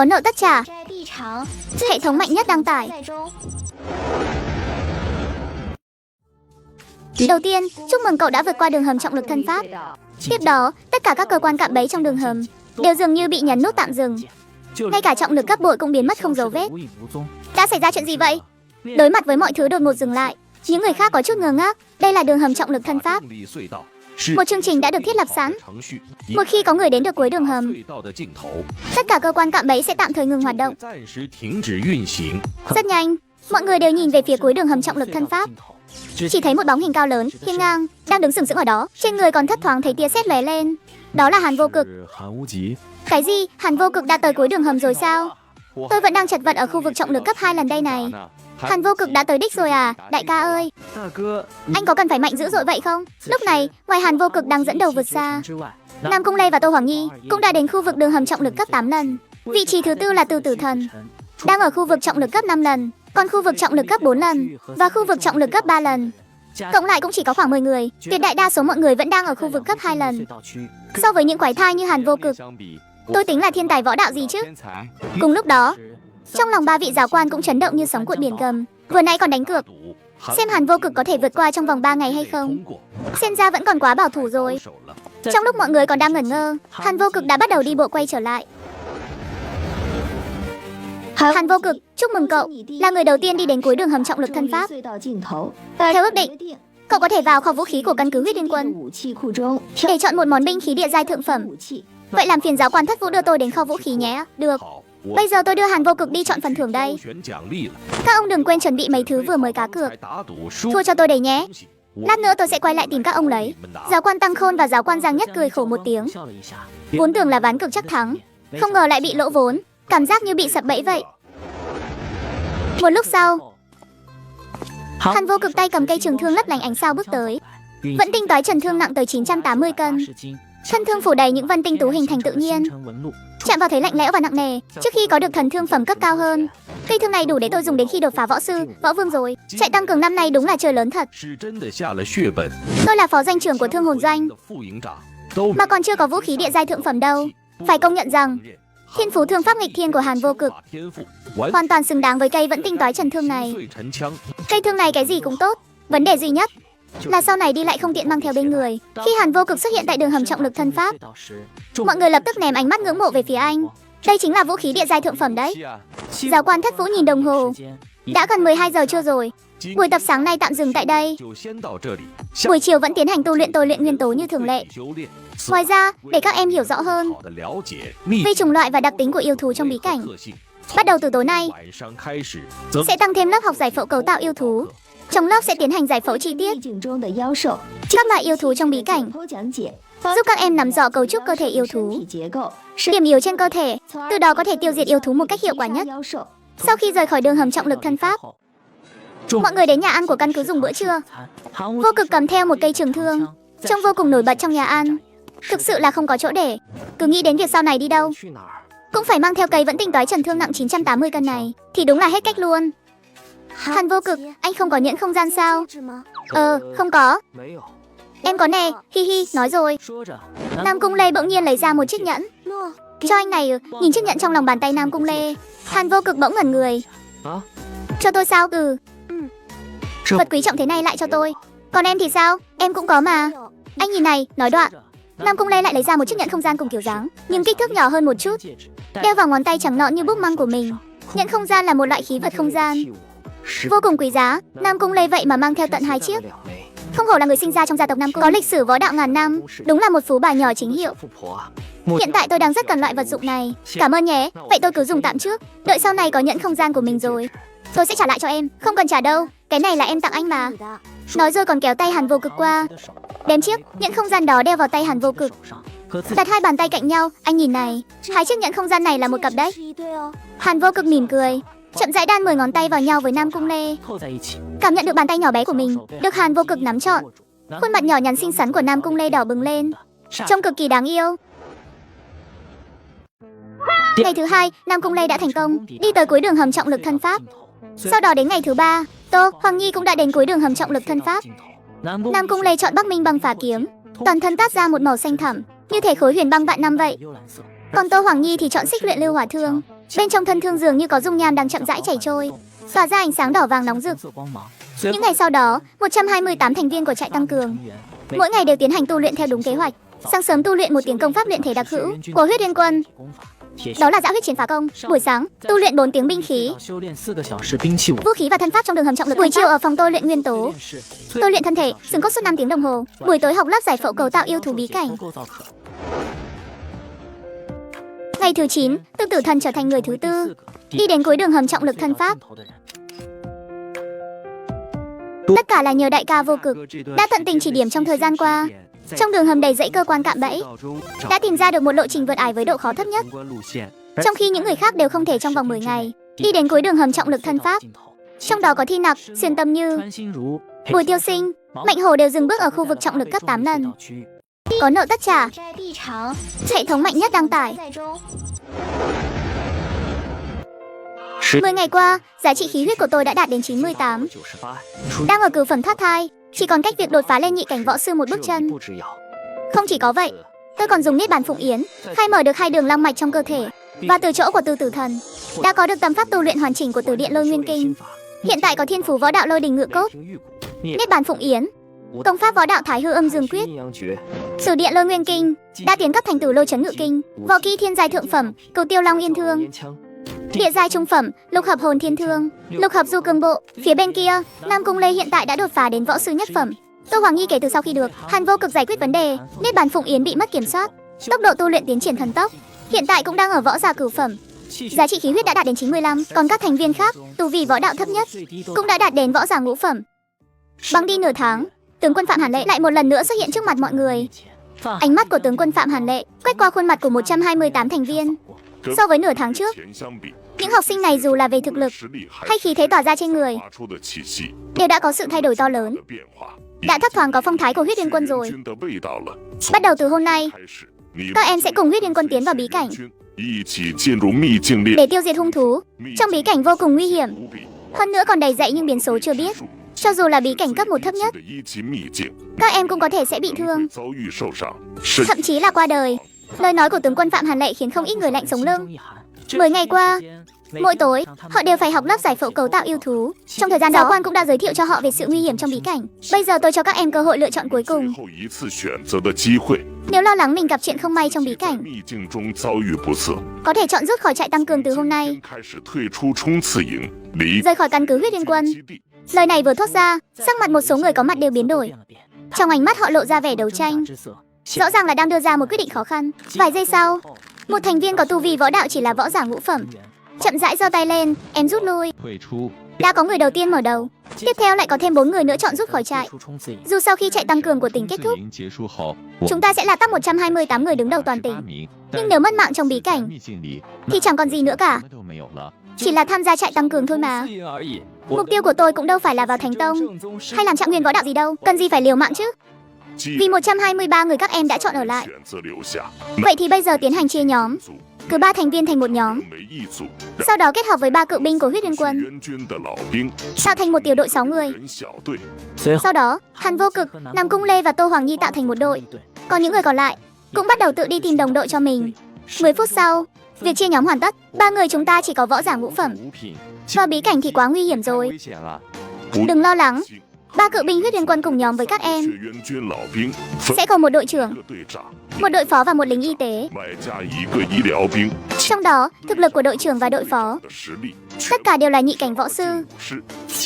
Có nợ tất trả. Hệ thống mạnh nhất đăng tải. Đầu tiên, chúc mừng cậu đã vượt qua đường hầm trọng lực thân pháp. Tiếp đó, tất cả các cơ quan cạm bẫy trong đường hầm đều dường như bị nhấn nút tạm dừng. Ngay cả trọng lực cấp bội cũng biến mất không dấu vết. Đã xảy ra chuyện gì vậy? Đối mặt với mọi thứ đột ngột dừng lại, những người khác có chút ngơ ngác. Đây là đường hầm trọng lực thân pháp, một chương trình đã được thiết lập sẵn. Một khi có người đến được cuối đường hầm, tất cả cơ quan cạm bẫy sẽ tạm thời ngừng hoạt động. Rất nhanh, mọi người đều nhìn về phía cuối đường hầm trọng lực thân pháp. Chỉ thấy một bóng hình cao lớn, hiên ngang, đang đứng sừng sững ở đó. Trên người còn thất thoáng thấy tia sét lóe lên. Đó là Hàn Vô Cực. Cái gì? Hàn Vô Cực đã tới cuối đường hầm rồi sao? Tôi vẫn đang chật vật ở khu vực trọng lực cấp 2 lần đây này. Hàn Vô Cực đã tới đích rồi à? Đại ca ơi, anh có cần phải mạnh dữ dội vậy không? Lúc này, ngoài Hàn Vô Cực đang dẫn đầu vượt xa, Nam Cung Lê và Tô Hoàng Nhi cũng đã đến khu vực đường hầm trọng lực cấp 8 lần. Vị trí thứ tư là Từ Tử Thần, đang ở khu vực trọng lực cấp 5 lần, còn khu vực trọng lực cấp 4 lần và khu vực trọng lực cấp 3 lần. Cộng lại cũng chỉ có khoảng 10 người. Tuyệt đại đa số mọi người vẫn đang ở khu vực cấp 2 lần. So với những quái thai như Hàn Vô Cực, tôi tính là thiên tài võ đạo gì chứ? Cùng lúc đó, trong lòng ba vị giáo quan cũng chấn động như sóng cuộn biển gầm. Vừa nãy còn đánh cược xem Hàn Vô Cực có thể vượt qua trong vòng 3 ngày hay không. Xem ra vẫn còn quá bảo thủ rồi. Trong lúc mọi người còn đang ngẩn ngơ, Hàn Vô Cực đã bắt đầu đi bộ quay trở lại. Hàn Vô Cực, chúc mừng cậu, là người đầu tiên đi đến cuối đường hầm trọng lực thân pháp. Theo ước định, cậu có thể vào kho vũ khí của căn cứ Huyết Liên Quân để chọn một món binh khí địa giai thượng phẩm. Vậy làm phiền giáo quan Thất Vũ đưa tôi đến kho vũ khí nhé. Được. Bây giờ tôi đưa Hàn Vô Cực đi chọn phần thưởng đây. Các ông đừng quên chuẩn bị mấy thứ vừa mới cá cược. Thua cho tôi đấy nhé. Lát nữa tôi sẽ quay lại tìm các ông lấy. Giáo quan Tăng Khôn và giáo quan Giang Nhất cười khổ một tiếng. Vốn tưởng là ván cược chắc thắng, không ngờ lại bị lỗ vốn. Cảm giác như bị sập bẫy vậy. Một lúc sau, Hàn Vô Cực tay cầm cây trường thương lấp lánh ánh sao bước tới. Vẫn tinh toái trần thương nặng tới 980 cân. Thân thương phủ đầy những vân tinh tú hình thành tự nhiên, chạm vào thấy lạnh lẽo và nặng nề. Trước khi có được thần thương phẩm cấp cao hơn, cây thương này đủ để tôi dùng đến khi đột phá võ sư, võ vương rồi. Chạy tăng cường năm nay đúng là trời lớn thật. Tôi là phó doanh trưởng của thương hồn doanh, mà còn chưa có vũ khí địa giai thượng phẩm đâu. Phải công nhận rằng thiên phú thương pháp nghịch thiên của Hàn Vô Cực hoàn toàn xứng đáng với cây vẫn tinh toái trần thương này. Cây thương này cái gì cũng tốt, vấn đề duy nhất là sau này đi lại không tiện mang theo bên người. Khi Hàn Vô Cực xuất hiện tại đường hầm trọng lực thân pháp, mọi người lập tức ném ánh mắt ngưỡng mộ về phía anh. Đây chính là vũ khí địa giai thượng phẩm đấy. Giáo quan Thất Vũ nhìn đồng hồ, đã gần 12 giờ trưa rồi. Buổi tập sáng nay tạm dừng tại đây. Buổi chiều vẫn tiến hành tu luyện tôi luyện nguyên tố như thường lệ. Ngoài ra, để các em hiểu rõ hơn về chủng loại và đặc tính của yêu thú trong bí cảnh, bắt đầu từ tối nay sẽ tăng thêm lớp học giải phẫu cấu tạo yêu thú. Trong lớp sẽ tiến hành giải phẫu chi tiết các loại yêu thú trong bí cảnh, giúp các em nắm rõ cấu trúc cơ thể yêu thú, điểm yếu trên cơ thể, từ đó có thể tiêu diệt yêu thú một cách hiệu quả nhất. Sau khi rời khỏi đường hầm trọng lực thân pháp, mọi người đến nhà ăn của căn cứ dùng bữa trưa. Vô Cực cầm theo một cây trường thương, trông vô cùng nổi bật trong nhà ăn. Thực sự là không có chỗ để, cứ nghĩ đến việc sau này đi đâu cũng phải mang theo cây vẫn tinh toái trần thương nặng 980 cân này, thì đúng là hết cách luôn. Hàn Vô Cực, anh không có nhẫn không gian sao? Không có. Em có nè, hi hi, nói rồi. Nam Cung Lê bỗng nhiên lấy ra một chiếc nhẫn. Cho anh này. Nhìn chiếc nhẫn trong lòng bàn tay Nam Cung Lê, Hàn Vô Cực bỗng ngẩn người. Cho tôi sao? Vật quý trọng thế này lại cho tôi. Còn em thì sao? Em cũng có mà. Anh nhìn này, nói đoạn, Nam Cung Lê lại lấy ra một chiếc nhẫn không gian cùng kiểu dáng, nhưng kích thước nhỏ hơn một chút, đeo vào ngón tay trắng nõn như búp măng của mình. Nhẫn không gian là một loại khí vật không gian vô cùng quý giá. Nam Cung Lê vậy mà mang theo tận 2 chiếc. Không hổ là người sinh ra trong gia tộc Nam Cung, có lịch sử võ đạo ngàn năm, đúng là một phú bà nhỏ chính hiệu. Hiện tại tôi đang rất cần loại vật dụng này. Cảm ơn nhé. Vậy tôi cứ dùng tạm trước, đợi sau này có nhẫn không gian của mình rồi, tôi sẽ trả lại cho em. Không cần trả đâu, cái này là em tặng anh mà. Nói rồi còn kéo tay Hàn Vô Cực qua, đếm chiếc nhẫn không gian đó đeo vào tay Hàn Vô Cực, đặt 2 bàn tay cạnh nhau. Anh nhìn này, 2 chiếc nhẫn không gian này là một cặp đấy. Hàn Vô Cực mỉm cười, chậm rãi đan 10 ngón tay vào nhau với Nam Cung Lê, cảm nhận được bàn tay nhỏ bé của mình được Hàn Vô Cực nắm trọn. Khuôn mặt nhỏ nhắn xinh xắn của Nam Cung Lê đỏ bừng lên, trông cực kỳ đáng yêu. Ngày thứ 2, Nam Cung Lê đã thành công đi tới cuối đường hầm trọng lực thân pháp. Sau đó đến ngày thứ 3, Tô Hoàng Nhi cũng đã đến cuối đường hầm trọng lực thân pháp. Nam Cung Lê chọn Bắc Minh băng phá kiếm, toàn thân tát ra một màu xanh thẳm, như thể khối huyền băng vạn năm vậy. Còn Tô Hoàng Nhi thì chọn xích luyện lưu hỏa thương. Bên trong thân thương dường như có dung nham đang chậm rãi chảy trôi, tỏa ra ánh sáng đỏ vàng nóng rực. Những ngày sau đó, 128 thành viên của trại tăng cường mỗi ngày đều tiến hành tu luyện theo đúng kế hoạch. Sáng sớm tu luyện một tiếng công pháp luyện thể đặc hữu của Huyết Liên Quân, đó là Dã Huyết Chiến Phá Công. Buổi sáng tu luyện 4 tiếng binh khí, vũ khí và thân pháp trong đường hầm trọng lực. Buổi chiều ở phòng tôi luyện nguyên tố, tôi luyện thân thể xương cốt suốt 5 tiếng đồng hồ. Buổi tối học lớp giải phẫu cấu tạo yêu thú bí cảnh. Ngày thứ 9, Tương Tử Thần trở thành người thứ tư đi đến cuối đường hầm trọng lực thân pháp. Tất cả là nhờ đại ca Vô Cực đã tận tình chỉ điểm trong thời gian qua. Trong đường hầm đầy dãy cơ quan cạm bẫy, đã tìm ra được một lộ trình vượt ải với độ khó thấp nhất, trong khi những người khác đều không thể trong vòng 10 ngày đi đến cuối đường hầm trọng lực thân pháp. Trong đó có Thi Nặc, Xuyên Tâm Như, Bùi Tiêu Sinh, Mạnh Hổ đều dừng bước ở khu vực trọng lực cấp 8 lần. Có nợ tất trả. Hệ thống mạnh nhất đăng tải. 10 ngày qua, giá trị khí huyết của tôi đã đạt đến 98. Đang ở cửu phẩm thoát thai, chỉ còn cách việc đột phá lên nhị cảnh võ sư một bước chân. Không chỉ có vậy, tôi còn dùng Niết Bàn Phụng Yến khai mở được 2 đường long mạch trong cơ thể, và từ chỗ của Từ Tử Thần đã có được tâm pháp tu luyện hoàn chỉnh của Tử Điện Lôi Nguyên Kinh. Hiện tại có thiên phú võ đạo Lôi Đình Ngự Cốt, Niết Bàn Phụng Yến, công pháp võ đạo Thái Hư Âm Dương Quyết, Tử Điện Lôi Nguyên Kinh đã tiến cấp thành Tử Lôi Chấn Ngự Kinh, võ kỹ thiên giai thượng phẩm Cửu Tiêu Long Yên Thương, địa giai trung phẩm Lục Hợp Hồn Thiên Thương, Lục Hợp Du Cương Bộ. Phía bên kia, Nam Cung Lê hiện tại đã đột phá đến võ sư nhất phẩm. Tô Hoàng Nhi kể từ sau khi được Hàn Vô Cực giải quyết vấn đề, Niết Bàn Phụng Yến bị mất kiểm soát, tốc độ tu luyện tiến triển thần tốc, hiện tại cũng đang ở võ giả cửu phẩm. Giá trị khí huyết đã đạt đến 95, còn các thành viên khác, tu vi võ đạo thấp nhất cũng đã đạt đến võ giả ngũ phẩm. Băng đi nửa tháng, tướng quân Phạm Hàn Lệ lại một lần nữa xuất hiện trước mặt mọi người. Ánh mắt của tướng quân Phạm Hàn Lệ quét qua khuôn mặt của 128 thành viên. So với nửa tháng trước, những học sinh này dù là về thực lực hay khí thế tỏa ra trên người đều đã có sự thay đổi to lớn, đã thấp thoáng có phong thái của Huyết Liên Quân rồi. Bắt đầu từ hôm nay, các em sẽ cùng Huyết Liên Quân tiến vào bí cảnh để tiêu diệt hung thú. Trong bí cảnh vô cùng nguy hiểm, hơn nữa còn đầy dẫy những biến số chưa biết. Cho dù là bí cảnh cấp 1 thấp nhất, các em cũng có thể sẽ bị thương, thậm chí là qua đời. Lời nói của tướng quân Phạm Hàn Lệ khiến không ít người lạnh sống lưng. 10 ngày qua, mỗi tối họ đều phải học lớp giải phẫu cấu tạo yêu thú. Trong thời gian đó, giáo quan cũng đã giới thiệu cho họ về sự nguy hiểm trong bí cảnh. Bây giờ tôi cho các em cơ hội lựa chọn cuối cùng. Nếu lo lắng mình gặp chuyện không may trong bí cảnh, có thể chọn rút khỏi trại tăng cường từ hôm nay, rời khỏi căn cứ Huyết Liên Quân. Lời này vừa thốt ra, sắc mặt một số người có mặt đều biến đổi. Trong ánh mắt họ lộ ra vẻ đấu tranh, rõ ràng là đang đưa ra một quyết định khó khăn. Vài giây sau, một thành viên có tu vi võ đạo chỉ là võ giả ngũ phẩm chậm rãi giơ tay lên, em rút lui. Đã có người đầu tiên mở đầu, tiếp theo lại có thêm 4 người nữa chọn rút khỏi trại. Dù sau khi trại tăng cường của tỉnh kết thúc, chúng ta sẽ là top 128 người đứng đầu toàn tỉnh, nhưng nếu mất mạng trong bí cảnh thì chẳng còn gì nữa cả, chỉ là tham gia trại tăng cường thôi mà. Mục tiêu của tôi cũng đâu phải là vào Thánh Tông hay làm trạng nguyên võ đạo gì đâu, cần gì phải liều mạng chứ. Vì 123 người các em đã chọn ở lại, vậy thì bây giờ tiến hành chia nhóm, cứ 3 thành viên thành một nhóm, sau đó kết hợp với 3 cự binh của Huyết Liên Quân, tạo thành một tiểu đội 6 người. Sau đó, Hàn Vô Cực, Nam Cung Lê và Tô Hoàng Nhi tạo thành một đội, còn những người còn lại cũng bắt đầu tự đi tìm đồng đội cho mình. 10 phút sau, việc chia nhóm hoàn tất. 3 người chúng ta chỉ có võ giả ngũ phẩm, vào bí cảnh thì quá nguy hiểm rồi. Đừng lo lắng, 3 cự binh Huyết Liên Quân cùng nhóm với các em sẽ có một đội trưởng, một đội phó và một lính y tế. Trong đó, thực lực của đội trưởng và đội phó tất cả đều là nhị cảnh võ sư.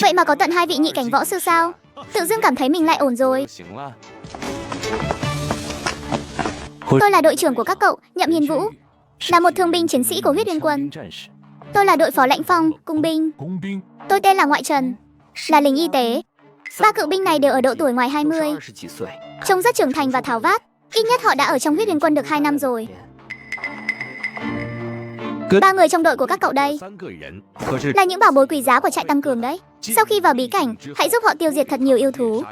Vậy mà có tận 2 vị nhị cảnh võ sư sao? Tự dưng cảm thấy mình lại ổn rồi. Tôi là đội trưởng của các cậu, Nhậm Hiền Vũ, là một thương binh chiến sĩ của Huyết Liên Quân. Tôi là đội phó Lãnh Phong, cung binh. Tôi tên là Ngoại Trần, là lính y tế. 3 cự binh này đều ở độ tuổi ngoài 20, trông rất trưởng thành và tháo vát. Ít nhất họ đã ở trong Huyết Liên Quân được 2 năm rồi. 3 người trong đội của các cậu đây là những bảo bối quý giá của trại tăng cường đấy. Sau khi vào bí cảnh, hãy giúp họ tiêu diệt thật nhiều yêu thú.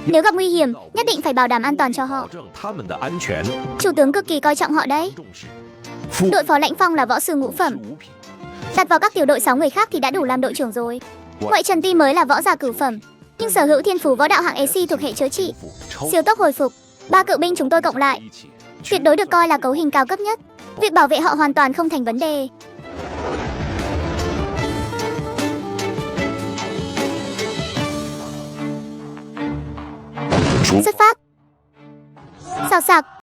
Nếu gặp nguy hiểm, nhất định phải bảo đảm an toàn cho họ. Chủ tướng cực kỳ coi trọng họ đấy. Đội phó Lãnh Phong là võ sư ngũ phẩm, đặt vào các tiểu đội 6 người khác thì đã đủ làm đội trưởng rồi. Ngoại Trần tuy mới là võ giả cửu phẩm, nhưng sở hữu thiên phú võ đạo hạng AC thuộc hệ chữa trị, siêu tốc hồi phục. 3 cự binh chúng tôi cộng lại tuyệt đối được coi là cấu hình cao cấp nhất. Việc bảo vệ họ hoàn toàn không thành vấn đề. Xuất phát. Xào xạc.